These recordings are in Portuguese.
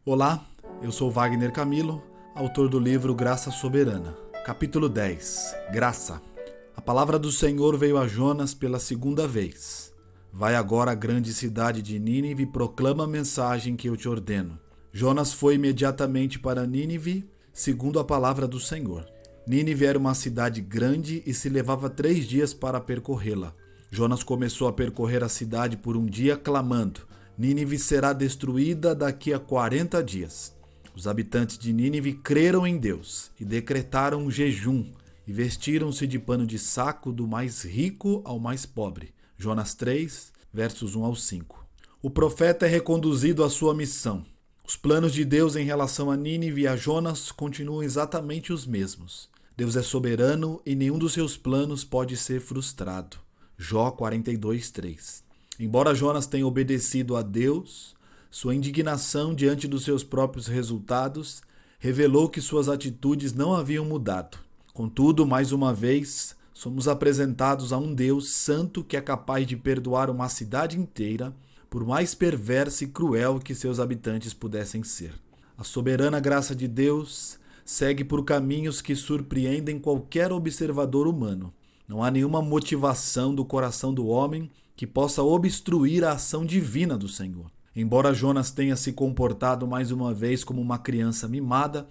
Olá, eu sou Wagner Camilo, autor do livro Graça Soberana. Capítulo 10. Graça. A palavra do Senhor veio a Jonas pela segunda vez. Vai agora à grande cidade de Nínive e proclama a mensagem que eu te ordeno. Jonas foi imediatamente para Nínive, segundo a palavra do Senhor. Nínive era uma cidade grande e se levava 3 dias para percorrê-la. Jonas começou a percorrer a cidade por um dia, clamando: Nínive será destruída daqui a 40 dias. Os habitantes de Nínive creram em Deus e decretaram um jejum e vestiram-se de pano de saco do mais rico ao mais pobre. Jonas 3, versos 1 ao 5. O profeta é reconduzido à sua missão. Os planos de Deus em relação a Nínive e a Jonas continuam exatamente os mesmos. Deus é soberano e nenhum dos seus planos pode ser frustrado. Jó 42, 3. Embora Jonas tenha obedecido a Deus, sua indignação diante dos seus próprios resultados revelou que suas atitudes não haviam mudado. Contudo, mais uma vez, somos apresentados a um Deus santo que é capaz de perdoar uma cidade inteira, por mais perversa e cruel que seus habitantes pudessem ser. A soberana graça de Deus segue por caminhos que surpreendem qualquer observador humano. Não há nenhuma motivação do coração do homem que possa obstruir a ação divina do Senhor. Embora Jonas tenha se comportado mais uma vez como uma criança mimada,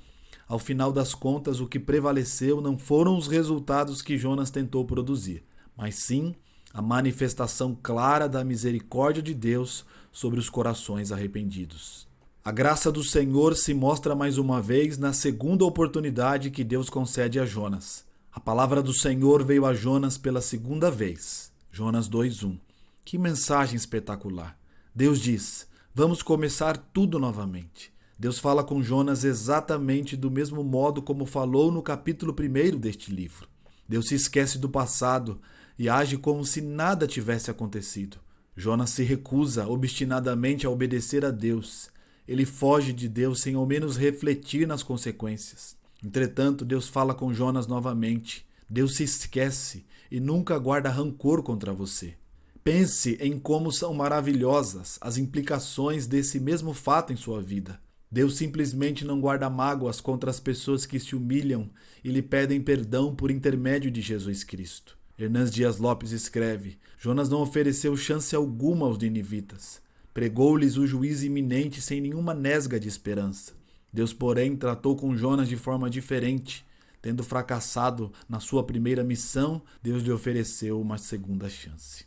ao final das contas o que prevaleceu não foram os resultados que Jonas tentou produzir, mas sim a manifestação clara da misericórdia de Deus sobre os corações arrependidos. A graça do Senhor se mostra mais uma vez na segunda oportunidade que Deus concede a Jonas. A palavra do Senhor veio a Jonas pela segunda vez. Jonas 2:1. Que mensagem espetacular! Deus diz: vamos começar tudo novamente. Deus fala com Jonas exatamente do mesmo modo como falou no capítulo 1 deste livro. Deus se esquece do passado e age como se nada tivesse acontecido. Jonas se recusa obstinadamente a obedecer a Deus. Ele foge de Deus sem ao menos refletir nas consequências. Entretanto, Deus fala com Jonas novamente. Deus se esquece e nunca guarda rancor contra você. Pense em como são maravilhosas as implicações desse mesmo fato em sua vida. Deus simplesmente não guarda mágoas contra as pessoas que se humilham e lhe pedem perdão por intermédio de Jesus Cristo. Hernãs Dias Lopes escreve: Jonas não ofereceu chance alguma aos ninivitas. Pregou-lhes o juízo iminente sem nenhuma nesga de esperança. Deus, porém, tratou com Jonas de forma diferente. Tendo fracassado na sua primeira missão, Deus lhe ofereceu uma segunda chance.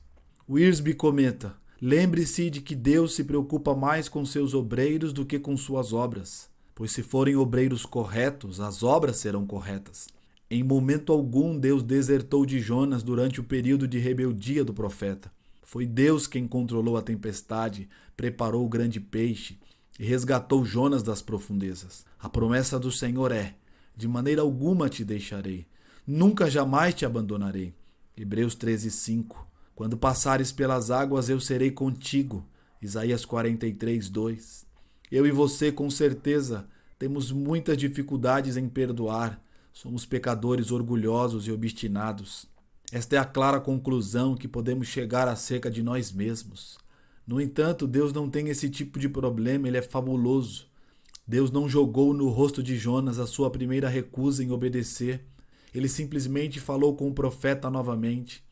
Wiersbe comenta: lembre-se de que Deus se preocupa mais com seus obreiros do que com suas obras, pois se forem obreiros corretos, as obras serão corretas. Em momento algum Deus desertou de Jonas durante o período de rebeldia do profeta. Foi Deus quem controlou a tempestade, preparou o grande peixe e resgatou Jonas das profundezas. A promessa do Senhor é: de maneira alguma te deixarei, nunca jamais te abandonarei. Hebreus 13:5. Quando passares pelas águas, eu serei contigo. Isaías 43:2. Eu e você, com certeza, temos muitas dificuldades em perdoar. Somos pecadores orgulhosos e obstinados. Esta é a clara conclusão que podemos chegar acerca de nós mesmos. No entanto, Deus não tem esse tipo de problema, ele é fabuloso. Deus não jogou no rosto de Jonas a sua primeira recusa em obedecer. Ele simplesmente falou com o profeta novamente.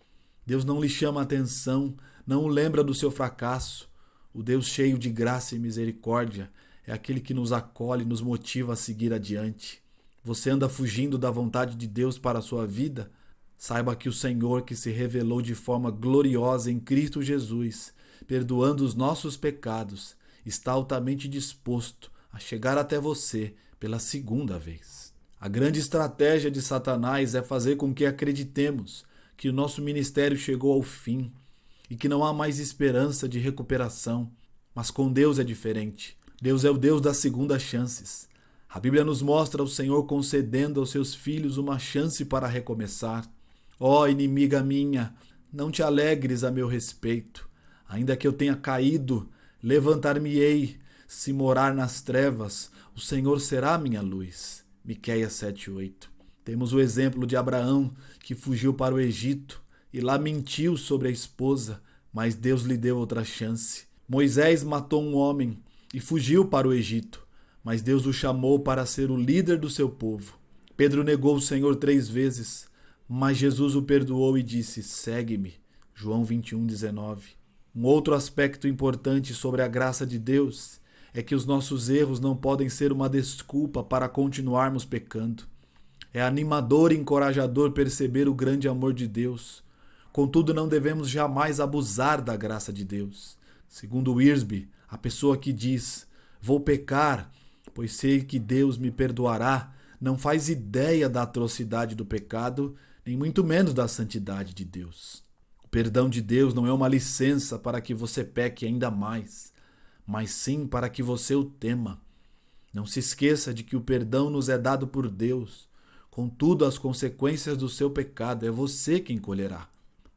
Deus não lhe chama a atenção, não o lembra do seu fracasso. O Deus cheio de graça e misericórdia é aquele que nos acolhe e nos motiva a seguir adiante. Você anda fugindo da vontade de Deus para a sua vida? Saiba que o Senhor, que se revelou de forma gloriosa em Cristo Jesus, perdoando os nossos pecados, está altamente disposto a chegar até você pela segunda vez. A grande estratégia de Satanás é fazer com que acreditemos que o nosso ministério chegou ao fim e que não há mais esperança de recuperação. Mas com Deus é diferente. Deus é o Deus das segundas chances. A Bíblia nos mostra o Senhor concedendo aos seus filhos uma chance para recomeçar. Ó inimiga minha, não te alegres a meu respeito. Ainda que eu tenha caído, levantar-me-ei. Se morar nas trevas, o Senhor será minha luz. Miqueias 7:8. Temos o exemplo de Abraão, que fugiu para o Egito e lá mentiu sobre a esposa, mas Deus lhe deu outra chance. Moisés matou um homem e fugiu para o Egito, mas Deus o chamou para ser o líder do seu povo. Pedro negou o Senhor 3 vezes, mas Jesus o perdoou e disse: segue-me. João 21:19. Um outro aspecto importante sobre a graça de Deus é que os nossos erros não podem ser uma desculpa para continuarmos pecando. É animador e encorajador perceber o grande amor de Deus. Contudo, não devemos jamais abusar da graça de Deus. Segundo Wiersbe, a pessoa que diz: vou pecar, pois sei que Deus me perdoará, não faz ideia da atrocidade do pecado, nem muito menos da santidade de Deus. O perdão de Deus não é uma licença para que você peque ainda mais, mas sim para que você o tema. Não se esqueça de que o perdão nos é dado por Deus. Contudo, as consequências do seu pecado é você quem colherá.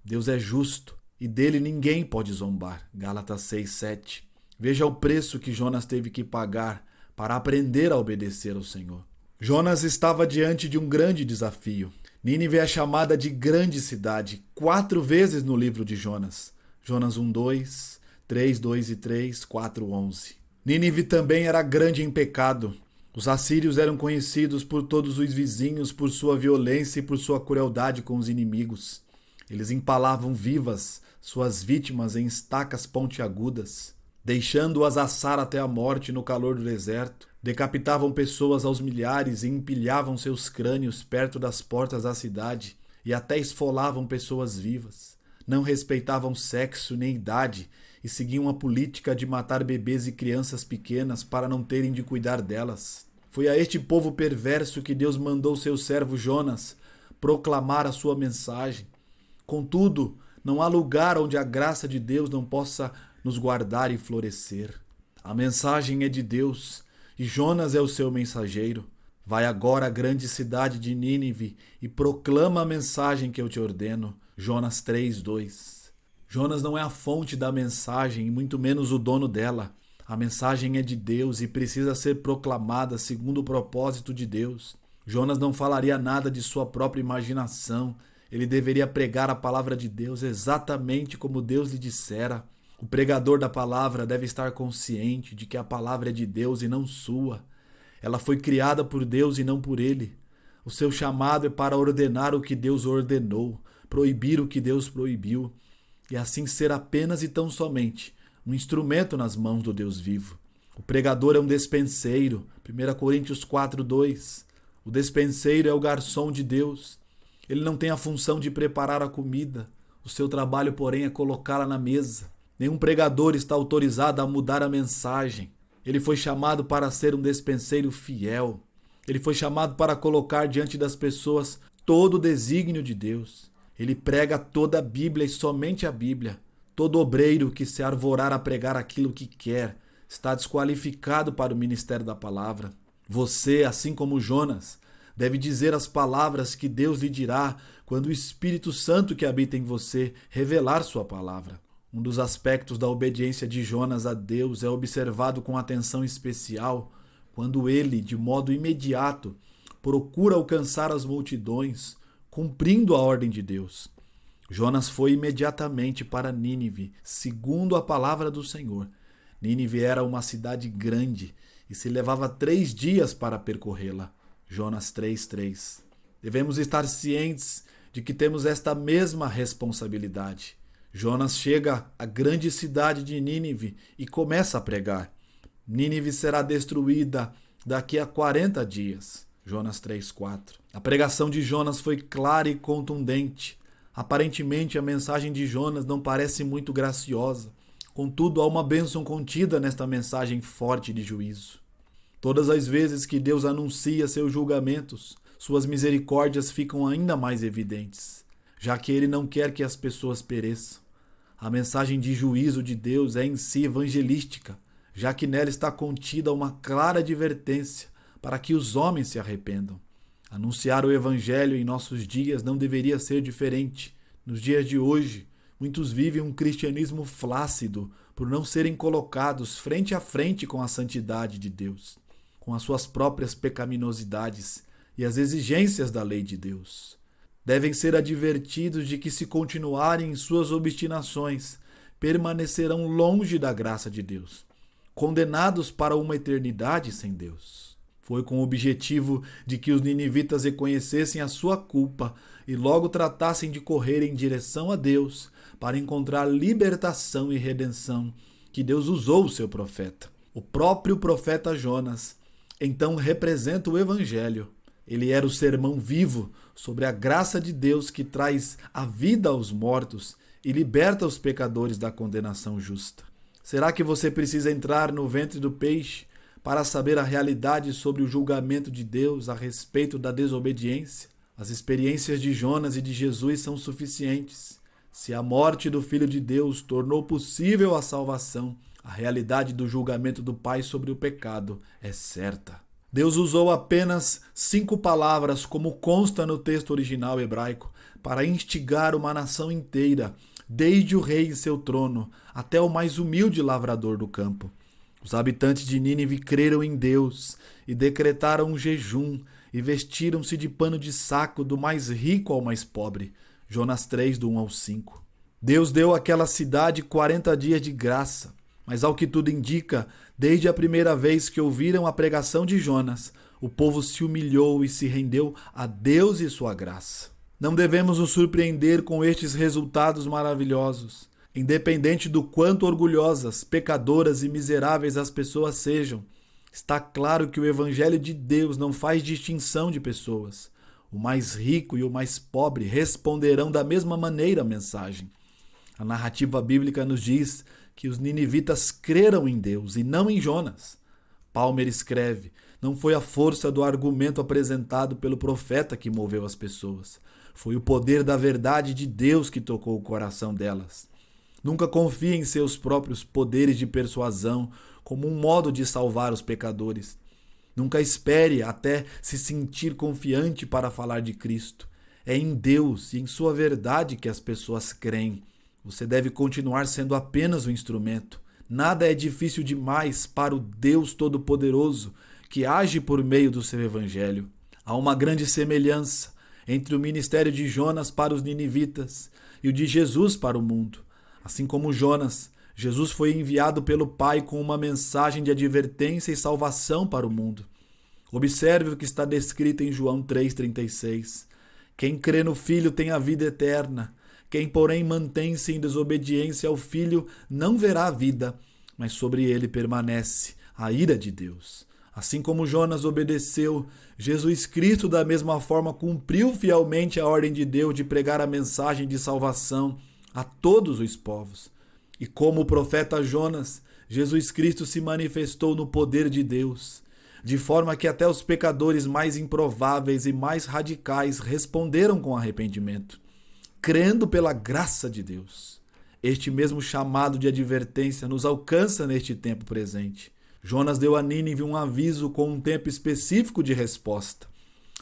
Deus é justo e dele ninguém pode zombar. Gálatas 6:7. Veja o preço que Jonas teve que pagar para aprender a obedecer ao Senhor. Jonas estava diante de um grande desafio. Nínive é chamada de grande cidade 4 vezes no livro de Jonas. Jonas 1:2, 3:2 e 3, 4:11. Nínive também era grande em pecado. Os assírios eram conhecidos por todos os vizinhos por sua violência e por sua crueldade com os inimigos. Eles empalavam vivas suas vítimas em estacas pontiagudas, deixando-as assar até a morte no calor do deserto. Decapitavam pessoas aos milhares e empilhavam seus crânios perto das portas da cidade e até esfolavam pessoas vivas. Não respeitavam sexo nem idade e seguiam a política de matar bebês e crianças pequenas para não terem de cuidar delas. Foi a este povo perverso que Deus mandou seu servo Jonas proclamar a sua mensagem. Contudo, não há lugar onde a graça de Deus não possa nos guardar e florescer. A mensagem é de Deus e Jonas é o seu mensageiro. Vai agora à grande cidade de Nínive e proclama a mensagem que eu te ordeno. Jonas 3:2. Jonas não é a fonte da mensagem e muito menos o dono dela. A mensagem é de Deus e precisa ser proclamada segundo o propósito de Deus. Jonas não falaria nada de sua própria imaginação. Ele deveria pregar a palavra de Deus exatamente como Deus lhe dissera. O pregador da palavra deve estar consciente de que a palavra é de Deus e não sua. Ela foi criada por Deus e não por ele. O seu chamado é para ordenar o que Deus ordenou, proibir o que Deus proibiu, e assim ser apenas e tão somente um instrumento nas mãos do Deus vivo. O pregador é um despenseiro, 1 Coríntios 4:2. O despenseiro é o garçom de Deus. Ele não tem a função de preparar a comida, o seu trabalho, porém, é colocá-la na mesa. Nenhum pregador está autorizado a mudar a mensagem. Ele foi chamado para ser um despenseiro fiel. Ele foi chamado para colocar diante das pessoas todo o desígnio de Deus. Ele prega toda a Bíblia e somente a Bíblia. Todo obreiro que se arvorar a pregar aquilo que quer está desqualificado para o ministério da palavra. Você, assim como Jonas, deve dizer as palavras que Deus lhe dirá quando o Espírito Santo que habita em você revelar sua palavra. Um dos aspectos da obediência de Jonas a Deus é observado com atenção especial quando ele, de modo imediato, procura alcançar as multidões, cumprindo a ordem de Deus. Jonas foi imediatamente para Nínive, segundo a palavra do Senhor. Nínive era uma cidade grande e se levava 3 dias para percorrê-la. Jonas 3:3. Devemos estar cientes de que temos esta mesma responsabilidade. Jonas chega à grande cidade de Nínive e começa a pregar. Nínive será destruída daqui a 40 dias. Jonas 3:4. A pregação de Jonas foi clara e contundente. Aparentemente, a mensagem de Jonas não parece muito graciosa. Contudo, há uma bênção contida nesta mensagem forte de juízo. Todas as vezes que Deus anuncia seus julgamentos, suas misericórdias ficam ainda mais evidentes, já que ele não quer que as pessoas pereçam. A mensagem de juízo de Deus é em si evangelística, já que nela está contida uma clara advertência para que os homens se arrependam. Anunciar o evangelho em nossos dias não deveria ser diferente. Nos dias de hoje, muitos vivem um cristianismo flácido por não serem colocados frente a frente com a santidade de Deus, com as suas próprias pecaminosidades e as exigências da lei de Deus. Devem ser advertidos de que, se continuarem em suas obstinações, permanecerão longe da graça de Deus. condenados para uma eternidade sem Deus. Foi com o objetivo de que os ninivitas reconhecessem a sua culpa e logo tratassem de correr em direção a Deus para encontrar libertação e redenção que Deus usou o seu profeta. O próprio profeta Jonas então representa o Evangelho. Ele era o sermão vivo sobre a graça de Deus que traz a vida aos mortos e liberta os pecadores da condenação justa. Será que você precisa entrar no ventre do peixe para saber a realidade sobre o julgamento de Deus a respeito da desobediência? As experiências de Jonas e de Jesus são suficientes. Se a morte do Filho de Deus tornou possível a salvação, a realidade do julgamento do Pai sobre o pecado é certa. Deus usou apenas 5 palavras, como consta no texto original hebraico, para instigar uma nação inteira, desde o rei em seu trono até o mais humilde lavrador do campo. Os habitantes de Nínive creram em Deus e decretaram um jejum e vestiram-se de pano de saco do mais rico ao mais pobre. Jonas 3, do 1 ao 5. Deus deu àquela cidade 40 dias de graça, mas ao que tudo indica, desde a primeira vez que ouviram a pregação de Jonas, o povo se humilhou e se rendeu a Deus e sua graça. Não devemos nos surpreender com estes resultados maravilhosos. Independente do quanto orgulhosas, pecadoras e miseráveis as pessoas sejam, está claro que o Evangelho de Deus não faz distinção de pessoas. O mais rico e o mais pobre responderão da mesma maneira à mensagem. A narrativa bíblica nos diz que os ninivitas creram em Deus e não em Jonas. Palmer escreve: não foi a força do argumento apresentado pelo profeta que moveu as pessoas. Foi o poder da verdade de Deus que tocou o coração delas. Nunca confie em seus próprios poderes de persuasão como um modo de salvar os pecadores. Nunca espere até se sentir confiante para falar de Cristo. É em Deus e em sua verdade que as pessoas creem. Você deve continuar sendo apenas um instrumento. Nada é difícil demais para o Deus Todo-Poderoso que age por meio do seu Evangelho. Há uma grande semelhança entre o ministério de Jonas para os ninivitas e o de Jesus para o mundo. Assim como Jonas, Jesus foi enviado pelo Pai com uma mensagem de advertência e salvação para o mundo. Observe o que está descrito em João 3,36. Quem crê no Filho tem a vida eterna. Quem, porém, mantém-se em desobediência ao Filho não verá a vida, mas sobre ele permanece a ira de Deus. Assim como Jonas obedeceu, Jesus Cristo da mesma forma cumpriu fielmente a ordem de Deus de pregar a mensagem de salvação a todos os povos. E como o profeta Jonas, Jesus Cristo se manifestou no poder de Deus, de forma que até os pecadores mais improváveis e mais radicais responderam com arrependimento, crendo pela graça de Deus. Este mesmo chamado de advertência nos alcança neste tempo presente. Jonas deu a Nínive um aviso com um tempo específico de resposta.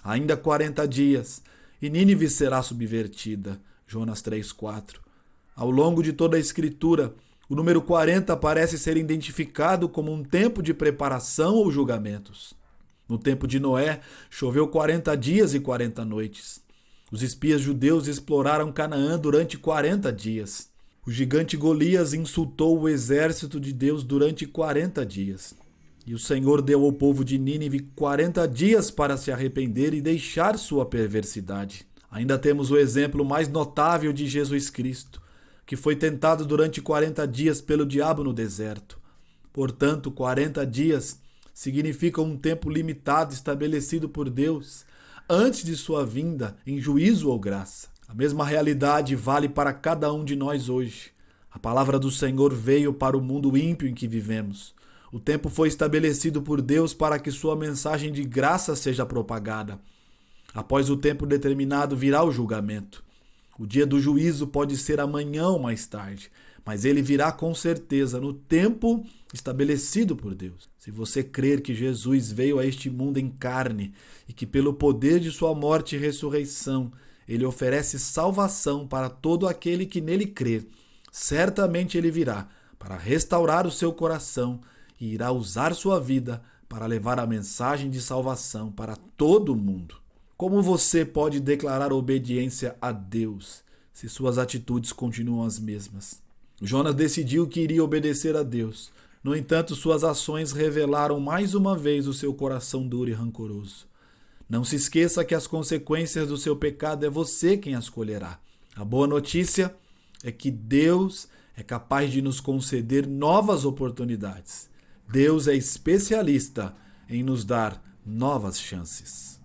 Ainda 40 dias, e Nínive será subvertida. Jonas 3,4. Ao longo de toda a Escritura, o número 40 parece ser identificado como um tempo de preparação ou julgamentos. No tempo de Noé, choveu 40 dias e 40 noites. Os espias judeus exploraram Canaã durante 40 dias. O gigante Golias insultou o exército de Deus durante 40 dias. E o Senhor deu ao povo de Nínive 40 dias para se arrepender e deixar sua perversidade. Ainda temos o exemplo mais notável de Jesus Cristo, que foi tentado durante 40 dias pelo diabo no deserto. Portanto, 40 dias significam um tempo limitado estabelecido por Deus antes de sua vinda em juízo ou graça. A mesma realidade vale para cada um de nós hoje. A palavra do Senhor veio para o mundo ímpio em que vivemos. O tempo foi estabelecido por Deus para que sua mensagem de graça seja propagada. Após o tempo determinado virá o julgamento. O dia do juízo pode ser amanhã ou mais tarde, mas ele virá com certeza no tempo estabelecido por Deus. Se você crer que Jesus veio a este mundo em carne e que pelo poder de sua morte e ressurreição ele oferece salvação para todo aquele que nele crê, certamente ele virá para restaurar o seu coração e irá usar sua vida para levar a mensagem de salvação para todo o mundo. Como você pode declarar obediência a Deus se suas atitudes continuam as mesmas? Jonas decidiu que iria obedecer a Deus, No entanto, suas ações revelaram mais uma vez o seu coração duro e rancoroso. Não se esqueça que as consequências do seu pecado é você quem as colherá. A boa notícia é que Deus é capaz de nos conceder novas oportunidades. Deus é especialista em nos dar novas chances.